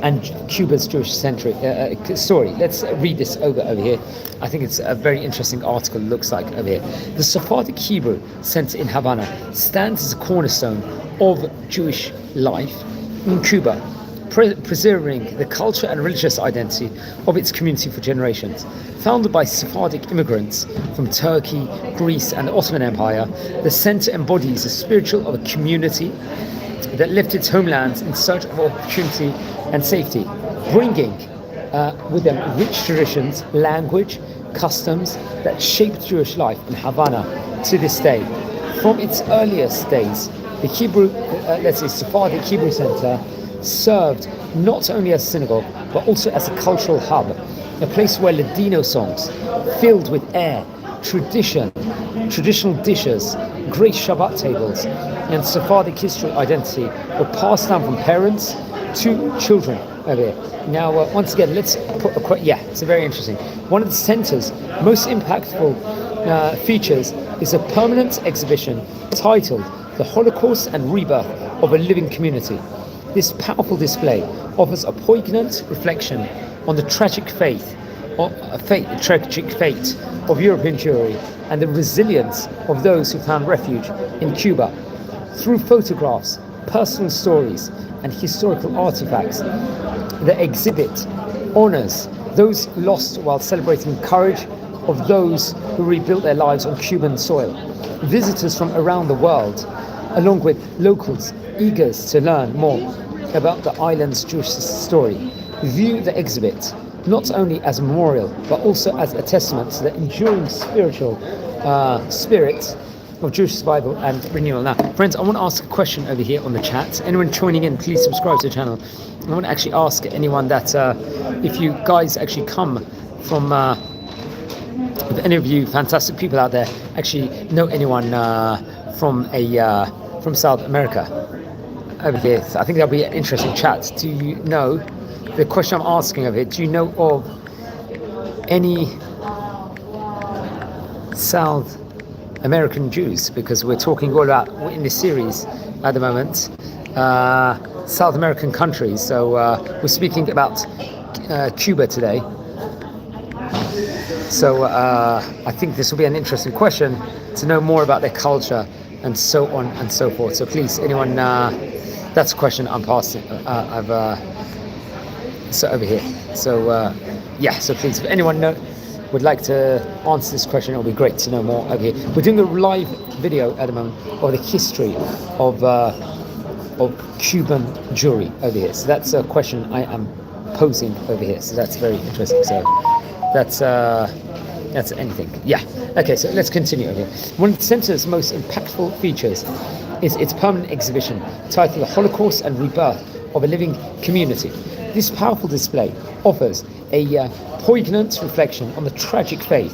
and Cuba's Jewish story. Let's read this over here. I think it's a very interesting article, looks like, over here. The Sephardic Hebrew Center in Havana stands as a cornerstone of Jewish life in Cuba, preserving the culture and religious identity of its community for generations. Founded by Sephardic immigrants from Turkey, Greece, and the Ottoman Empire, the center embodies the spiritual of a community that left its homelands in search of opportunity and safety, bringing with them rich traditions, language, customs that shaped Jewish life in Havana to this day. From its earliest days, the Sephardic Hebrew Center served not only as a synagogue, but also as a cultural hub, a place where Ladino songs, filled with air, traditional dishes, great Shabbat tables, and Sephardic history identity were passed down from parents to children over here. Now, once again, let's put it's very interesting. One of the center's most impactful features is a permanent exhibition titled The Holocaust and Rebirth of a Living Community. This powerful display offers a poignant reflection on the tragic fate of European Jewry and the resilience of those who found refuge in Cuba. Through photographs, personal stories, and historical artifacts, the exhibit honors those lost while celebrating the courage of those who rebuilt their lives on Cuban soil. Visitors from around the world, along with locals eager to learn more about the island's Jewish story, view the exhibit not only as a memorial, but also as a testament to the enduring spiritual spirit of Jewish survival and renewal. Now, friends, I want to ask a question over here on the chat. Anyone joining in, please subscribe to the channel. I want to actually ask anyone that if you guys actually come from, if any of you fantastic people out there actually know anyone from South America over here. So I think that'll be an interesting chat. Do you know, the question I'm asking of it, do you know of any South American Jews? Because we're talking all about, in this series at the moment, South American countries. So we're speaking about Cuba today. So I think this will be an interesting question to know more about their culture and so on and so forth. So please, anyone, that's a question I'm passing. So over here. So so please, if anyone would like to answer this question, it will be great to know more over here. We're doing a live video at the moment of the history of Cuban Jewry over here. So that's a question I am posing over here. So that's very interesting. So that's anything. Yeah. Okay, so let's continue over here. One of the center's most impactful features is its permanent exhibition titled The Holocaust and Rebirth of a Living Community. This powerful display offers a poignant reflection on the tragic fate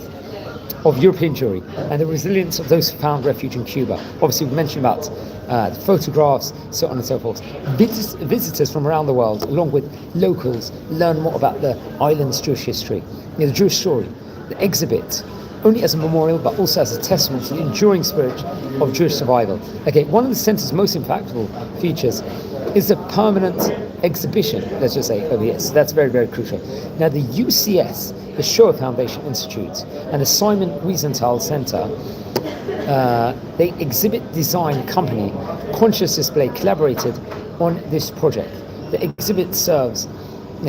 of European Jewry and the resilience of those who found refuge in Cuba. Obviously, we mentioned about the photographs, so on and so forth. Visitors from around the world, along with locals, learn more about the island's Jewish history, the Jewish story. The exhibit, only as a memorial, but also as a testament to the enduring spirit of Jewish survival. Okay, one of the center's most impactful features is the permanent exhibition, let's just say, over here. So that's very, very crucial. Now, the UCS, the Shoah Foundation Institute, and the Simon Wiesenthal Center, they exhibit design company Conscious Display collaborated on this project. The exhibit serves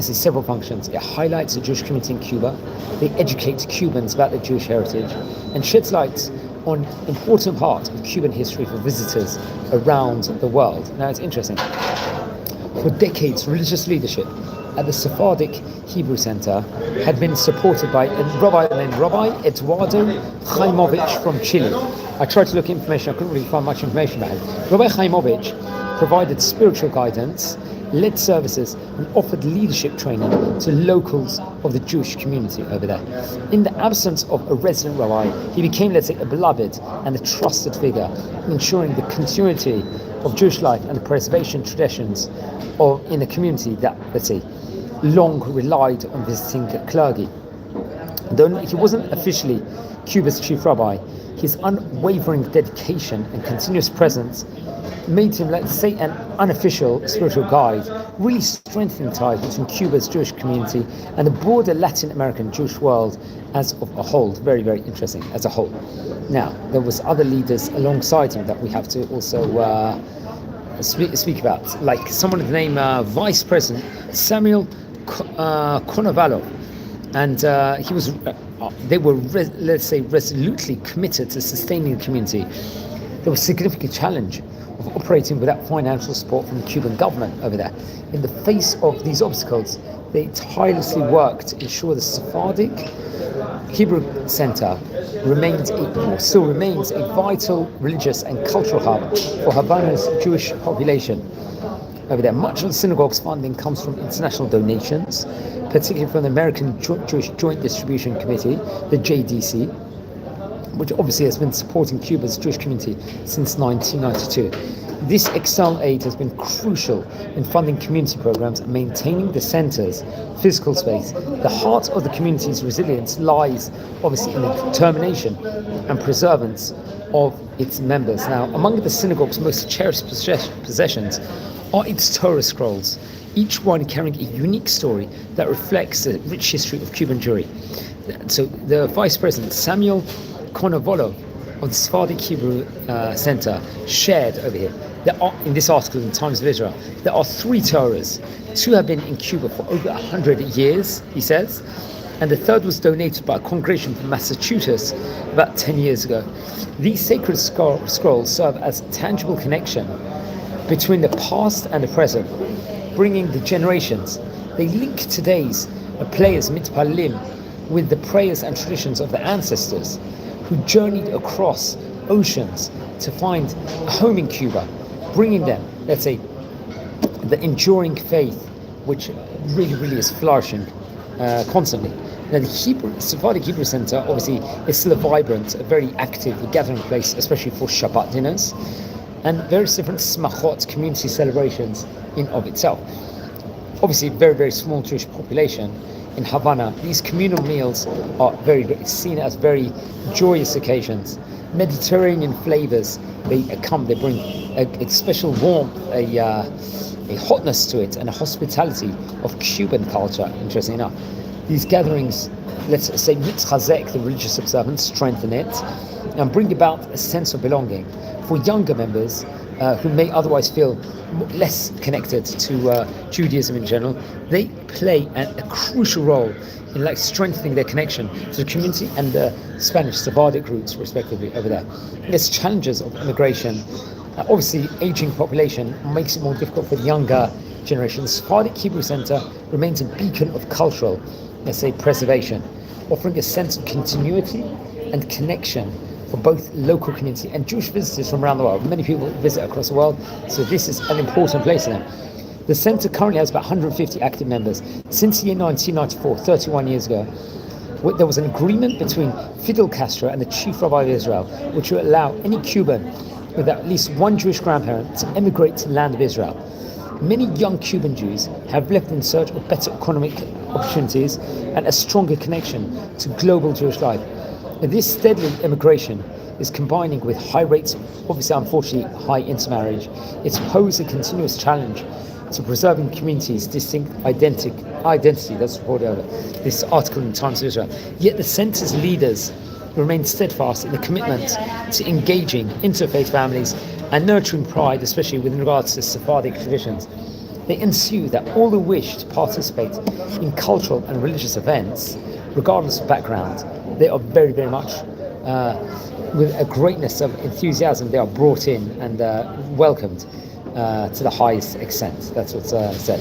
several functions. It highlights the Jewish community in Cuba. They educate Cubans about their Jewish heritage and sheds light on important part of Cuban history for visitors around the world. Now, it's interesting. For decades, religious leadership at the Sephardic Hebrew Center had been supported by a rabbi named Rabbi Eduardo Chaimovich from Chile. I tried to look information, I couldn't really find much information about him. Rabbi Chaimovich provided spiritual guidance, led services, and offered leadership training to locals of the Jewish community over there. In the absence of a resident rabbi, he became, let's say, a beloved and a trusted figure, ensuring the continuity of Jewish life and the preservation traditions in a community that, let's say, long relied on visiting clergy. Though he wasn't officially Cuba's chief rabbi, his unwavering dedication and continuous presence made him, let's say, an unofficial spiritual guide, really strengthening ties between Cuba's Jewish community and the broader Latin American Jewish world as of a whole. Very, very interesting as a whole. Now, there was other leaders alongside him that we have to also speak about, like someone of the name Vice President Samuel Konovalov, and they were let's say resolutely committed to sustaining the community. There was a significant challenge of operating without financial support from the Cuban government over there. In the face of these obstacles, they tirelessly worked to ensure the Sephardic Hebrew Center still remains a vital religious and cultural hub for Havana's Jewish population over there. Much of the synagogue's funding comes from international donations, particularly from the American Jewish Joint Distribution Committee, the JDC, which obviously has been supporting Cuba's Jewish community since 1992. This external aid has been crucial in funding community programs and maintaining the center's physical space. The heart of the community's resilience lies obviously in the determination and preservance of its members. Now, among the synagogue's most cherished possessions are its Torah scrolls, each one carrying a unique story that reflects the rich history of Cuban Jewry. So the Vice President, Samuel Konovalov of the Sephardic Hebrew Center, shared over here. In this article in the Times of Israel, there are 3 Torahs. 2 have been in Cuba for over 100 years, he says, and the 3rd was donated by a congregation from Massachusetts about 10 years ago. These sacred scrolls serve as a tangible connection between the past and the present, bringing the generations. They link today's players mitpalim with the prayers and traditions of the ancestors who journeyed across oceans to find a home in Cuba, bringing them, let's say, the enduring faith which really, really is flourishing constantly. Now, the Sephardic Hebrew Center obviously is still a vibrant, a very active gathering place, especially for Shabbat dinners and various different smachot, community celebrations in of itself. Obviously, very, very small Jewish population in Havana. These communal meals are seen as very joyous occasions. Mediterranean flavors, they bring a special warmth, a hotness to it, and a hospitality of Cuban culture, interesting enough. These gatherings, let's say, mitzchazek the religious observance, strengthen it, and bring about a sense of belonging. For younger members who may otherwise feel less connected to Judaism in general, they play a crucial role in strengthening their connection to the community and the Spanish Sephardic roots, respectively, over there. There's challenges of immigration. Obviously, aging population makes it more difficult for the younger generation. The Sephardic Hebrew Center remains a beacon of cultural, let's say, preservation, offering a sense of continuity and connection for both local community and Jewish visitors from around the world. Many people visit across the world, so this is an important place for them. The center currently has about 150 active members. Since the year 1994, 31 years ago, there was an agreement between Fidel Castro and the chief rabbi of Israel, which would allow any Cuban with at least one Jewish grandparent to emigrate to the land of Israel. Many young Cuban Jews have left in search of better economic opportunities and a stronger connection to global Jewish life. And this steady immigration is combining with high rates of, obviously, unfortunately, high intermarriage. It's posed a continuous challenge to preserving communities' distinct identity. That's reported over this article in the Times of Israel. Yet the center's leaders remain steadfast in the commitment to engaging interfaith families and nurturing pride, especially with regards to Sephardic traditions. They ensue that all who wish to participate in cultural and religious events, regardless of background, they are very, very much with a greatness of enthusiasm. They are brought in and welcomed to the highest extent. That's what's said.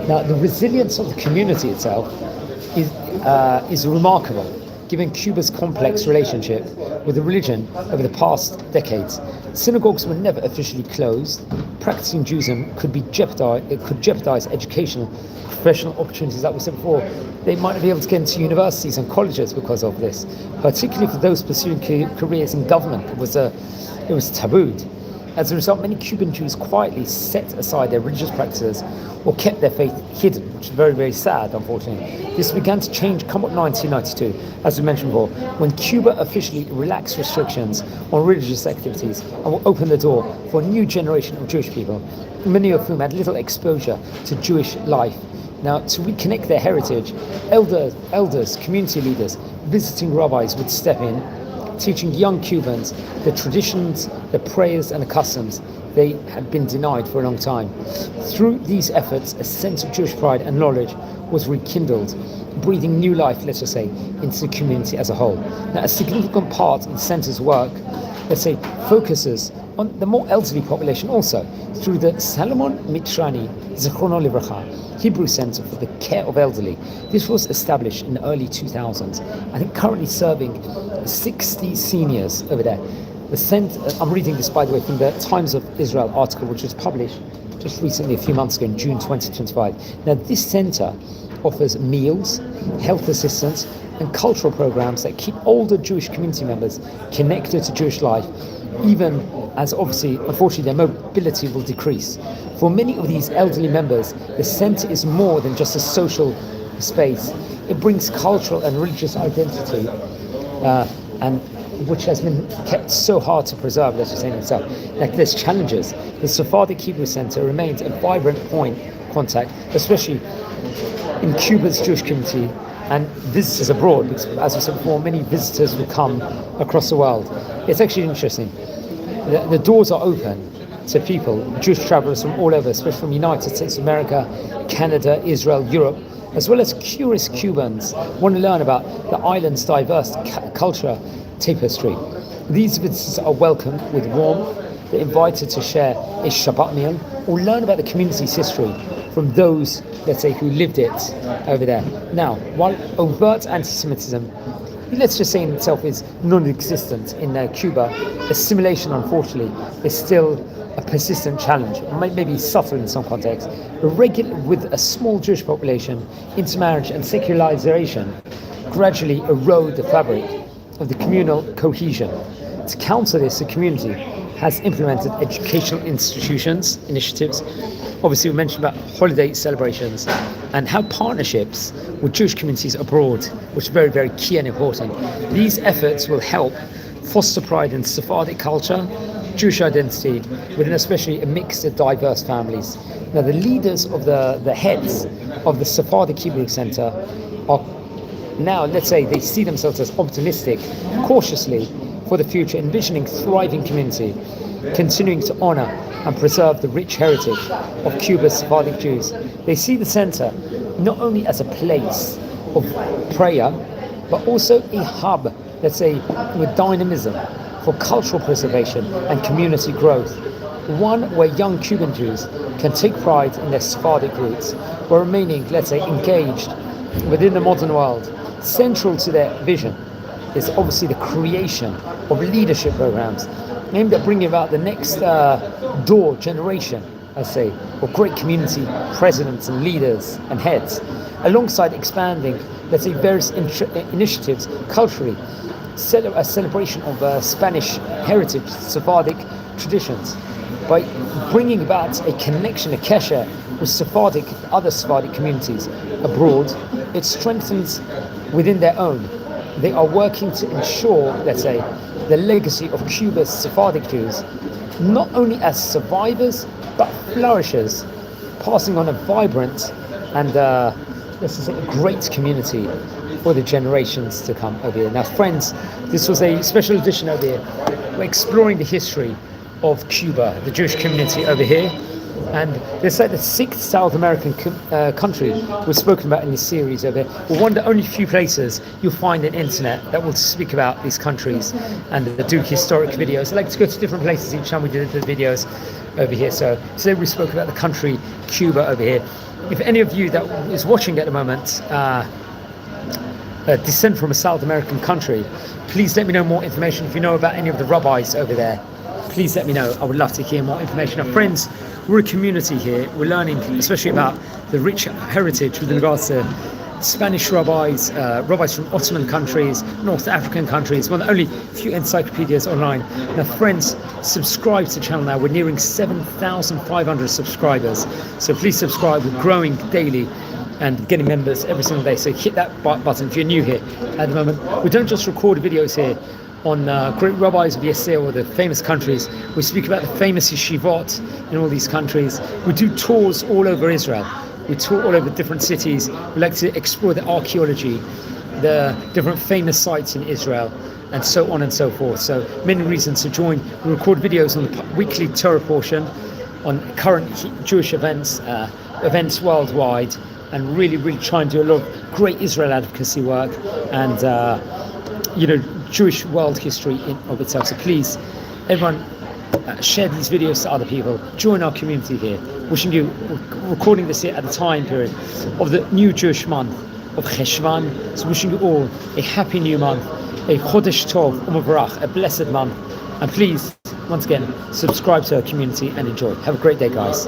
Now, the resilience of the community itself is remarkable, given Cuba's complex relationship with the religion over the past decades. Synagogues were never officially closed. Practicing Judaism could be jeopardized. It could jeopardize educational, professional opportunities. Like we said before, they might not be able to get into universities and colleges because of this, particularly for those pursuing careers in government. It was tabooed. As a result, many Cuban Jews quietly set aside their religious practices or kept their faith hidden, which is very, very sad, unfortunately. This began to change come 1992, as we mentioned before, when Cuba officially relaxed restrictions on religious activities and will open the door for a new generation of Jewish people, many of whom had little exposure to Jewish life. Now, to reconnect their heritage, elders, community leaders, visiting rabbis would step in, teaching young Cubans the traditions, the prayers and the customs they had been denied for a long time. Through these efforts, a sense of Jewish pride and knowledge was rekindled, breathing new life, let's just say, into the community as a whole. Now, a significant part of the centre's work, let's say, focuses on the more elderly population also, through the Salomon Mitrani Zichrono Livracha Hebrew Center for the Care of Elderly. This was established in the early 2000s. I think currently serving 60 seniors over there. The center, I'm reading this, by the way, from the Times of Israel article, which was published just recently, a few months ago, in June 2025. Now, this center offers meals, health assistance, and cultural programs that keep older Jewish community members connected to Jewish life, even as obviously, unfortunately, their mobility will decrease. For many of these elderly members, the center is more than just a social space. It brings cultural and religious identity, and which has been kept so hard to preserve, let's just say in itself. Like, there's challenges. The Sephardic Hebrew Center remains a vibrant point of contact, especially in Cuba's Jewish community and visitors abroad, because as we said before, many visitors will come across the world. It's actually interesting. The doors are open to people, Jewish travelers from all over, especially from the United States of America, Canada, Israel, Europe, as well as curious Cubans want to learn about the island's diverse culture tapestry. These visitors are welcomed with warmth. They're invited to share a Shabbat meal or learn about the community's history from those, let's say, who lived it over there. Now, while overt anti-Semitism, let's just say in itself, is non-existent in Cuba, assimilation, unfortunately, is still a persistent challenge, maybe subtle in some contexts. With a small Jewish population, intermarriage and secularization gradually erode the fabric of the communal cohesion. To counter this, the community has implemented educational initiatives. Obviously, we mentioned about holiday celebrations and how partnerships with Jewish communities abroad, which is very, very key and important. These efforts will help foster pride in Sephardic culture, Jewish identity, within especially a mixed and diverse families. Now, the leaders of the heads of the Sephardic Hebrew Center are now, let's say, they see themselves as optimistic, cautiously for the future, envisioning thriving community, continuing to honor and preserve the rich heritage of Cuba's Sephardic Jews. They see the center not only as a place of prayer, but also a hub, let's say, with dynamism for cultural preservation and community growth. One where young Cuban Jews can take pride in their Sephardic roots, while remaining, let's say, engaged within the modern world. Central to their vision is obviously the creation of leadership programs aimed at bringing about the next door generation, I say, of great community presidents and leaders and heads, alongside expanding, let's say, various initiatives culturally, a celebration of Spanish heritage, Sephardic traditions, by bringing about a connection, a kesher, with other Sephardic communities abroad. It strengthens within their own. They are working to ensure, let's say, the legacy of Cuba's Sephardic Jews, not only as survivors, but flourishers, passing on a vibrant and, let's just say, a great community for the generations to come over here. Now, friends, this was a special edition over here. We're exploring the history of Cuba, the Jewish community over here. And it's like the sixth South American country we've spoken about in this series over here. We're one of the only few places you'll find an internet that will speak about these countries and do historic videos. I like to go to different places each time we do the videos over here. So today we spoke about the country Cuba over here. If any of you that is watching at the moment descend from a South American country. Please let me know more information. If you know about any of the rabbis over there, please let me know. I would love to hear more information. Our friends, we're a community here. We're learning, especially about the rich heritage with regards to Spanish rabbis, rabbis from Ottoman countries, North African countries, one of the only few encyclopedias online. Now friends, subscribe to the channel now. We're nearing 7,500 subscribers. So please subscribe. We're growing daily and getting members every single day. So hit that button if you're new here at the moment. We don't just record videos here on great rabbis of yesterday or the famous countries. We speak about the famous yeshivot in all these countries. We do tours all over Israel. We tour all over different cities. We like to explore the archaeology, the different famous sites in Israel, and so on and so forth. So many reasons to join. We record videos on the weekly Torah portion, on current Jewish events, events worldwide, and really try and do a lot of great Israel advocacy work and Jewish world history in of itself. So please, everyone, share these videos to other people. Join our community here. Wishing you, recording this here at the time period of the new Jewish month of Cheshvan. So wishing you all a happy new month, a Chodesh Tov U'Mavarach, a blessed month. And please, once again, subscribe to our community and enjoy. Have a great day, guys.